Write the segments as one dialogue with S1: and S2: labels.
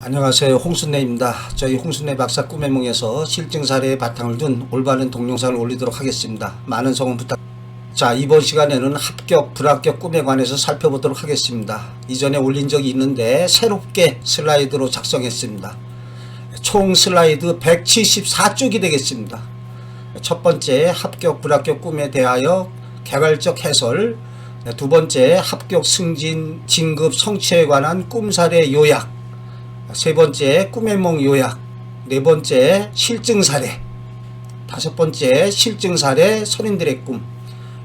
S1: 안녕하세요, 홍순례입니다. 저희 홍순례 박사 꿈의 몽에서 실증 사례의 바탕을 둔 올바른 동영상을 올리도록 하겠습니다. 많은 성원 부탁. 자, 이번 시간에는 합격, 불합격 꿈에 관해서 살펴보도록 하겠습니다. 이전에 올린 적이 있는데 새롭게 슬라이드로 작성했습니다. 총 슬라이드 174쪽이 되겠습니다. 첫 번째, 합격, 불합격 꿈에 대하여 개괄적 해설. 두 번째, 합격, 승진, 진급, 성취에 관한 꿈 사례 요약. 세 번째, 꿈의 몽 요약. 네 번째, 실증 사례. 다섯 번째, 실증 사례 선인들의 꿈.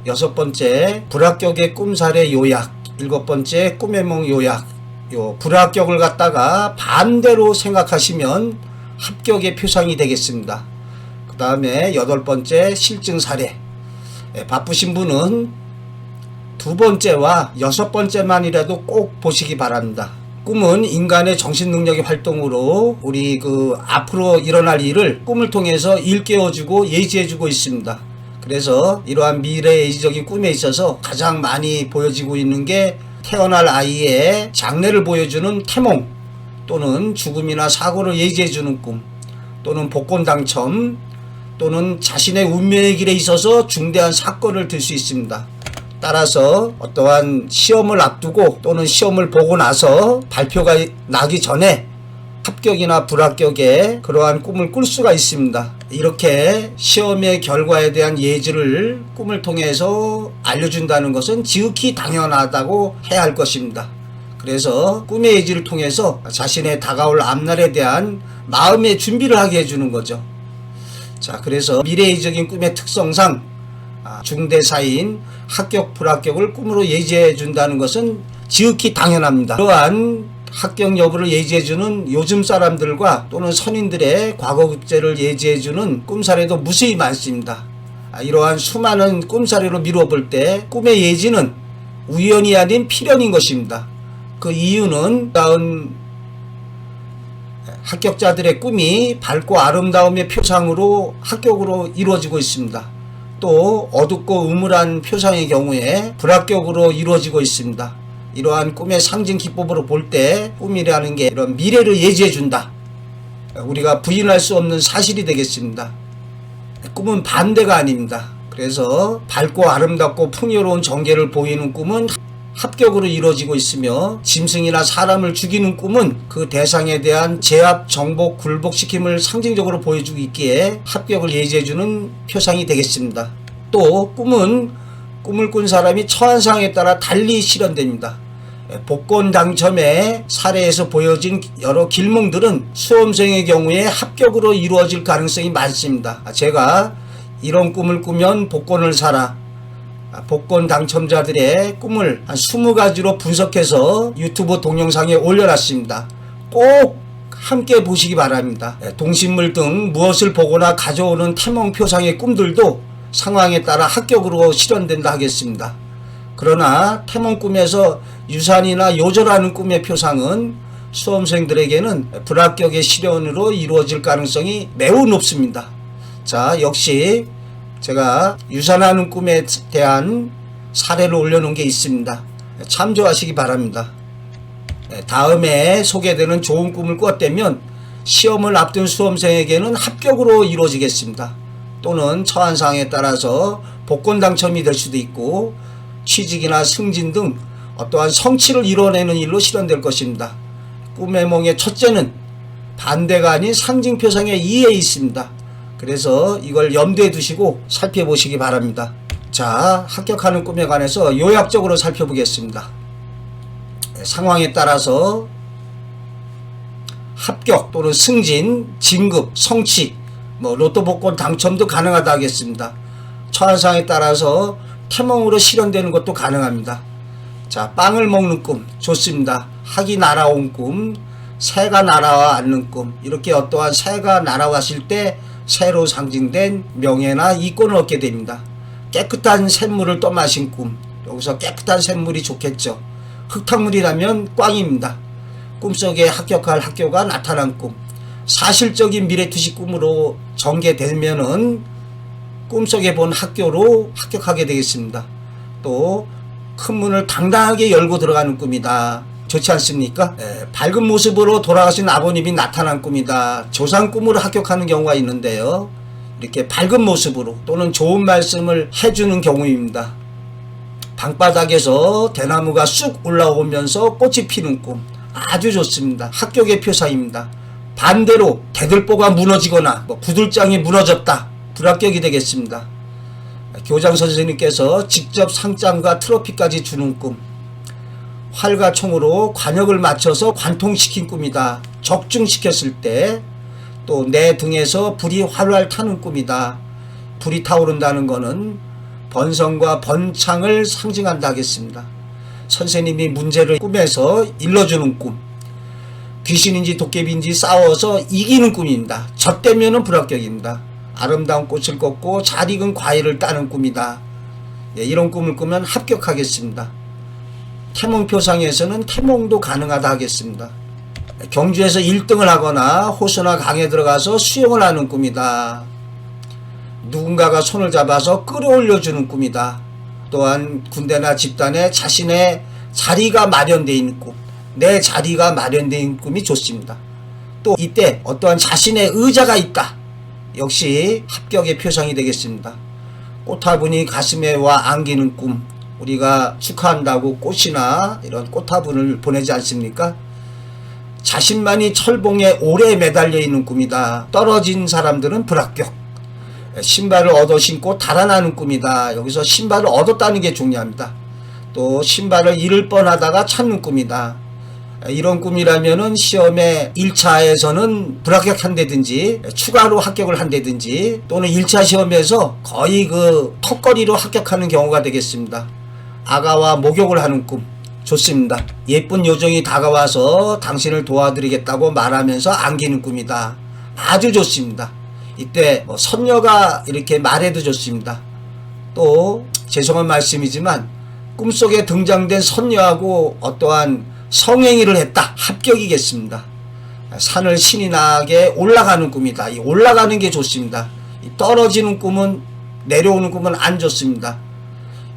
S1: 여섯 번째, 불합격의 꿈 사례 요약. 일곱 번째, 꿈의 몽 요약. 불합격을 갖다가 반대로 생각하시면 합격의 표상이 되겠습니다. 그 다음에 여덟 번째, 실증 사례. 바쁘신 분은 두 번째와 여섯 번째만이라도 꼭 보시기 바랍니다. 꿈은 인간의 정신능력의 활동으로 우리 앞으로 일어날 일을 꿈을 통해서 일깨워주고 예지해주고 있습니다. 그래서 이러한 미래예지적인 꿈에 있어서 가장 많이 보여지고 있는 게 태어날 아이의 장래를 보여주는 태몽, 또는 죽음이나 사고를 예지해주는 꿈, 또는 복권 당첨, 또는 자신의 운명의 길에 있어서 중대한 사건을 들 수 있습니다. 따라서 어떠한 시험을 앞두고 또는 시험을 보고 나서 발표가 나기 전에 합격이나 불합격의 그러한 꿈을 꿀 수가 있습니다. 이렇게 시험의 결과에 대한 예지를 꿈을 통해서 알려준다는 것은 지극히 당연하다고 해야 할 것입니다. 그래서 꿈의 예지를 통해서 자신의 다가올 앞날에 대한 마음의 준비를 하게 해주는 거죠. 자, 그래서 미래예지적인 꿈의 특성상 중대사인 합격, 불합격을 꿈으로 예지해 준다는 것은 지극히 당연합니다. 그러한 합격 여부를 예지해주는 요즘 사람들과 또는 선인들의 과거 급제를 예지해주는 꿈사례도 무수히 많습니다. 이러한 수많은 꿈사례로 미뤄볼 때 꿈의 예지는 우연이 아닌 필연인 것입니다. 그 이유는 다운 합격자들의 꿈이 밝고 아름다움의 표상으로 합격으로 이루어지고 있습니다. 또 어둡고 음울한 표상의 경우에 불합격으로 이루어지고 있습니다. 이러한 꿈의 상징 기법으로 볼 때 꿈이라는 게 이런 미래를 예지해 준다. 우리가 부인할 수 없는 사실이 되겠습니다. 꿈은 반대가 아닙니다. 그래서 밝고 아름답고 풍요로운 전개를 보이는 꿈은 합격으로 이루어지고 있으며, 짐승이나 사람을 죽이는 꿈은 그 대상에 대한 제압, 정복, 굴복시킴을 상징적으로 보여주고 있기에 합격을 예지해주는 표상이 되겠습니다. 또 꿈은 꿈을 꾼 사람이 처한 상황에 따라 달리 실현됩니다. 복권 당첨의 사례에서 보여진 여러 길몽들은 수험생의 경우에 합격으로 이루어질 가능성이 많습니다. 제가 이런 꿈을 꾸면 복권을 사라, 복권 당첨자들의 꿈을 한 20가지로 분석해서 유튜브 동영상에 올려놨습니다. 꼭 함께 보시기 바랍니다. 동식물 등 무엇을 보거나 가져오는 태몽 표상의 꿈들도 상황에 따라 합격으로 실현된다 하겠습니다. 그러나 태몽 꿈에서 유산이나 요절하는 꿈의 표상은 수험생들에게는 불합격의 실현으로 이루어질 가능성이 매우 높습니다. 자, 역시 제가 유산하는 꿈에 대한 사례를 올려놓은 게 있습니다. 참조하시기 바랍니다. 다음에 소개되는 좋은 꿈을 꿨다면 시험을 앞둔 수험생에게는 합격으로 이루어지겠습니다. 또는 처한 상황에 따라서 복권 당첨이 될 수도 있고 취직이나 승진 등 어떠한 성취를 이뤄내는 일로 실현될 것입니다. 꿈의 몽의 첫째는 반대가 아닌 상징 표상의 이해에 있습니다. 그래서 이걸 염두에 두시고 살펴보시기 바랍니다. 자, 합격하는 꿈에 관해서 요약적으로 살펴보겠습니다. 상황에 따라서 합격 또는 승진, 진급, 성취, 로또 복권 당첨도 가능하다 하겠습니다. 처한 상황에 따라서 태몽으로 실현되는 것도 가능합니다. 자, 빵을 먹는 꿈 좋습니다. 학이 날아온 꿈, 새가 날아와 앉는 꿈, 이렇게 어떠한 새가 날아왔을 때 새로 상징된 명예나 이권을 얻게 됩니다. 깨끗한 샘물을 떠마신 꿈, 여기서 깨끗한 샘물이 좋겠죠. 흙탕물이라면 꽝입니다. 꿈속에 합격할 학교가 나타난 꿈, 사실적인 미래투시 꿈으로 전개되면은 꿈속에 본 학교로 합격하게 되겠습니다. 또 큰 문을 당당하게 열고 들어가는 꿈이다. 좋지 않습니까? 밝은 모습으로 돌아가신 아버님이 나타난 꿈이다. 조상 꿈으로 합격하는 경우가 있는데요. 이렇게 밝은 모습으로 또는 좋은 말씀을 해주는 경우입니다. 방바닥에서 대나무가 쑥 올라오면서 꽃이 피는 꿈, 아주 좋습니다. 합격의 표상입니다. 반대로 대들보가 무너지거나 구들장이 무너졌다, 불합격이 되겠습니다. 교장 선생님께서 직접 상장과 트로피까지 주는 꿈, 활과 총으로 관역을 맞춰서 관통시킨 꿈이다. 적중시켰을 때 또 내 등에서 불이 활활 타는 꿈이다. 불이 타오른다는 것은 번성과 번창을 상징한다 하겠습니다. 선생님이 문제를 꿈에서 일러주는 꿈, 귀신인지 도깨비인지 싸워서 이기는 꿈입니다. 젖대면은 불합격입니다. 아름다운 꽃을 꺾고 잘 익은 과일을 따는 꿈이다. 이런 꿈을 꾸면 합격하겠습니다. 태몽표상에서는 태몽도 가능하다 하겠습니다. 경주에서 1등을 하거나 호수나 강에 들어가서 수영을 하는 꿈이다. 누군가가 손을 잡아서 끌어올려주는 꿈이다. 또한 군대나 집단에 자신의 자리가 마련되어 있는 꿈, 내 자리가 마련되어 있는 꿈이 좋습니다. 또 이때 어떠한 자신의 의자가 있다. 역시 합격의 표상이 되겠습니다. 꽃화분이 가슴에 와 안기는 꿈, 우리가 축하한다고 꽃이나 이런 꽃화분을 보내지 않습니까? 자신만이 철봉에 오래 매달려 있는 꿈이다. 떨어진 사람들은 불합격. 신발을 얻어 신고 달아나는 꿈이다. 여기서 신발을 얻었다는 게 중요합니다. 또 신발을 잃을 뻔하다가 찾는 꿈이다. 이런 꿈이라면은 시험에 1차에서는 불합격한다든지 추가로 합격을 한다든지 또는 1차 시험에서 거의 그 턱걸이로 합격하는 경우가 되겠습니다. 아가와 목욕을 하는 꿈, 좋습니다. 예쁜 요정이 다가와서 당신을 도와드리겠다고 말하면서 안기는 꿈이다. 아주 좋습니다. 이때 선녀가 이렇게 말해도 좋습니다. 또 죄송한 말씀이지만 꿈속에 등장된 선녀하고 어떠한 성행위를 했다, 합격이겠습니다. 산을 신이 나게 올라가는 꿈이다. 이 올라가는 게 좋습니다. 떨어지는 꿈은, 내려오는 꿈은 안 좋습니다.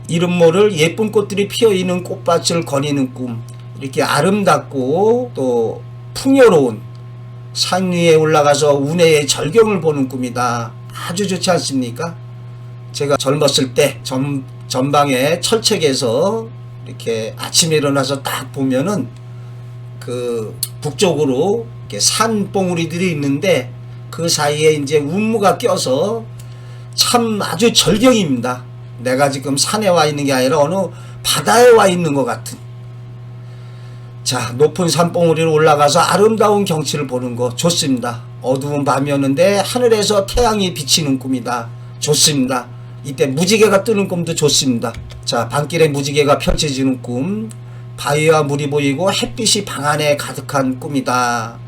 S1: 이름 모를 예쁜 꽃들이 피어있는 꽃밭을 거니는 꿈, 이렇게 아름답고 또 풍요로운 산 위에 올라가서 운해의 절경을 보는 꿈이다. 아주 좋지 않습니까? 제가 젊었을 때 전방에 철책에서 이렇게 아침에 일어나서 딱 보면은 그 북쪽으로 이렇게 산봉우리들이 있는데 그 사이에 이제 운무가 껴서 참 아주 절경입니다. 내가 지금 산에 와 있는 게 아니라 어느 바다에 와 있는 것 같은. 자, 높은 산봉우리로 올라가서 아름다운 경치를 보는 거 좋습니다. 어두운 밤이었는데 하늘에서 태양이 비치는 꿈이다. 좋습니다. 이때 무지개가 뜨는 꿈도 좋습니다. 자, 밤길에 무지개가 펼쳐지는 꿈, 바위와 물이 보이고 햇빛이 방 안에 가득한 꿈이다.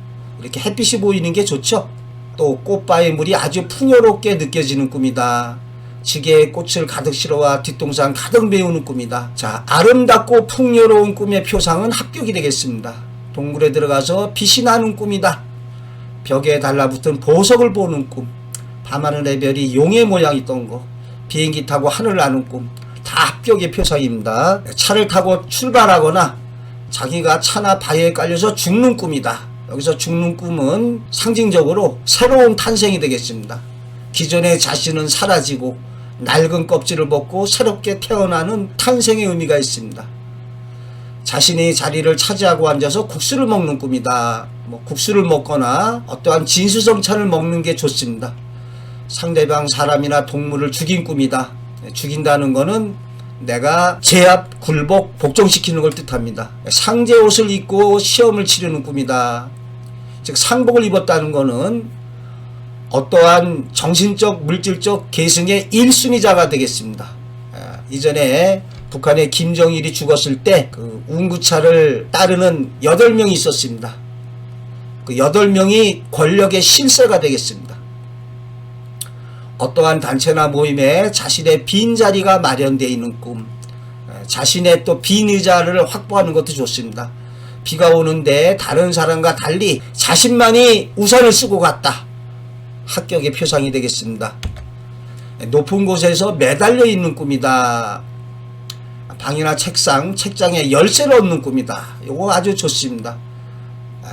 S1: 이렇게 햇빛이 보이는 게 좋죠. 또 꽃바위 물이 아주 풍요롭게 느껴지는 꿈이다. 지게에 꽃을 가득 실어와 뒷동산 가득 메우는 꿈이다. 자, 아름답고 풍요로운 꿈의 표상은 합격이 되겠습니다. 동굴에 들어가서 빛이 나는 꿈이다. 벽에 달라붙은 보석을 보는 꿈, 밤하늘의 별이 용의 모양 있던 거, 비행기 타고 하늘을 나는 꿈, 다 합격의 표상입니다. 차를 타고 출발하거나 자기가 차나 바위에 깔려서 죽는 꿈이다. 여기서 죽는 꿈은 상징적으로 새로운 탄생이 되겠습니다. 기존의 자신은 사라지고 낡은 껍질을 벗고 새롭게 태어나는 탄생의 의미가 있습니다. 자신이 자리를 차지하고 앉아서 국수를 먹는 꿈이다. 국수를 먹거나 어떠한 진수성찬을 먹는 게 좋습니다. 상대방 사람이나 동물을 죽인 꿈이다. 죽인다는 것은 내가 제압, 굴복, 복종시키는 걸 뜻합니다. 상제 옷을 입고 시험을 치르는 꿈이다. 즉 상복을 입었다는 것은 어떠한 정신적, 물질적 계승의 1순위자가 되겠습니다. 이전에 북한의 김정일이 죽었을 때 그 운구차를 따르는 8명이 있었습니다. 그 8명이 권력의 실세가 되겠습니다. 어떠한 단체나 모임에 자신의 빈자리가 마련되어 있는 꿈, 자신의 또 빈 의자를 확보하는 것도 좋습니다. 비가 오는데 다른 사람과 달리 자신만이 우산을 쓰고 갔다. 합격의 표상이 되겠습니다. 높은 곳에서 매달려 있는 꿈이다. 방이나 책상, 책장에 열쇠를 얻는 꿈이다. 이거 아주 좋습니다.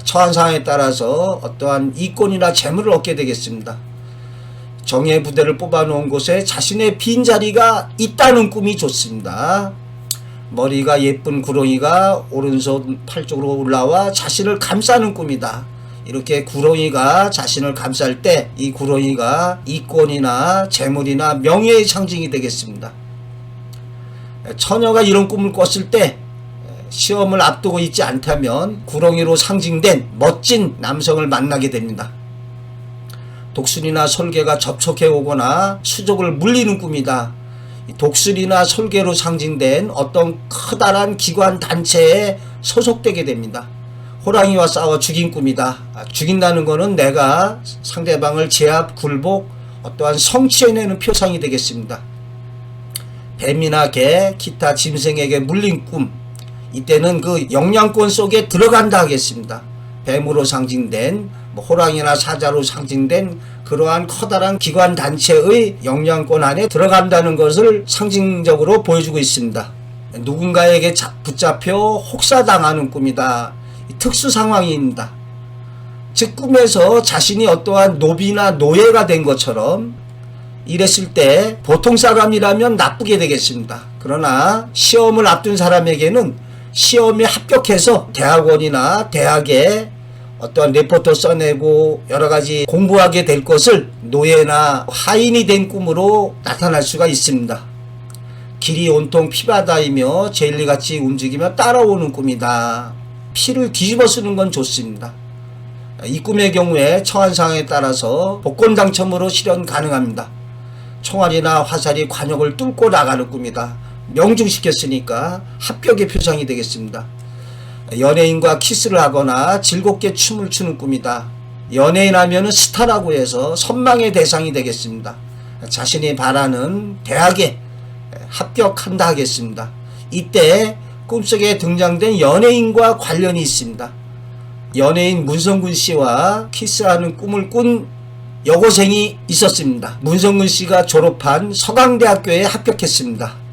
S1: 처한 상황에 따라서 어떠한 이권이나 재물을 얻게 되겠습니다. 정예 부대를 뽑아놓은 곳에 자신의 빈자리가 있다는 꿈이 좋습니다. 머리가 예쁜 구렁이가 오른손 팔 쪽으로 올라와 자신을 감싸는 꿈이다. 이렇게 구렁이가 자신을 감쌀 때 이 구렁이가 이권이나 재물이나 명예의 상징이 되겠습니다. 처녀가 이런 꿈을 꿨을 때 시험을 앞두고 있지 않다면 구렁이로 상징된 멋진 남성을 만나게 됩니다. 독수리나 설개가 접촉해 오거나 수족을 물리는 꿈이다. 독수리나 설개로 상징된 어떤 커다란 기관 단체에 소속되게 됩니다. 호랑이와 싸워 죽인 꿈이다. 죽인다는 것은 내가 상대방을 제압, 굴복, 어떠한 성취해내는 표상이 되겠습니다. 뱀이나 개, 기타 짐승에게 물린 꿈, 이때는 그 영양권 속에 들어간다 하겠습니다. 뱀으로 상징된 호랑이나 사자로 상징된 그러한 커다란 기관 단체의 영향권 안에 들어간다는 것을 상징적으로 보여주고 있습니다. 누군가에게 붙잡혀 혹사당하는 꿈이다. 특수 상황입니다. 즉 꿈에서 자신이 어떠한 노비나 노예가 된 것처럼 이랬을 때 보통 사람이라면 나쁘게 되겠습니다. 그러나 시험을 앞둔 사람에게는 시험에 합격해서 대학원이나 대학에 어떠한 레포트 써내고 여러가지 공부하게 될 것을 노예나 하인이 된 꿈으로 나타날 수가 있습니다. 길이 온통 피바다이며 젤리같이 움직이며 따라오는 꿈이다. 피를 뒤집어 쓰는 건 좋습니다. 이 꿈의 경우에 처한 상황에 따라서 복권 당첨으로 실현 가능합니다. 총알이나 화살이 관역을 뚫고 나가는 꿈이다. 명중시켰으니까 합격의 표상이 되겠습니다. 연예인과 키스를 하거나 즐겁게 춤을 추는 꿈이다. 연예인 하면은 스타라고 해서 선망의 대상이 되겠습니다. 자신이 바라는 대학에 합격한다 하겠습니다. 이때 꿈속에 등장된 연예인과 관련이 있습니다. 연예인 문성근 씨와 키스하는 꿈을 꾼 여고생이 있었습니다. 문성근 씨가 졸업한 서강대학교에 합격했습니다.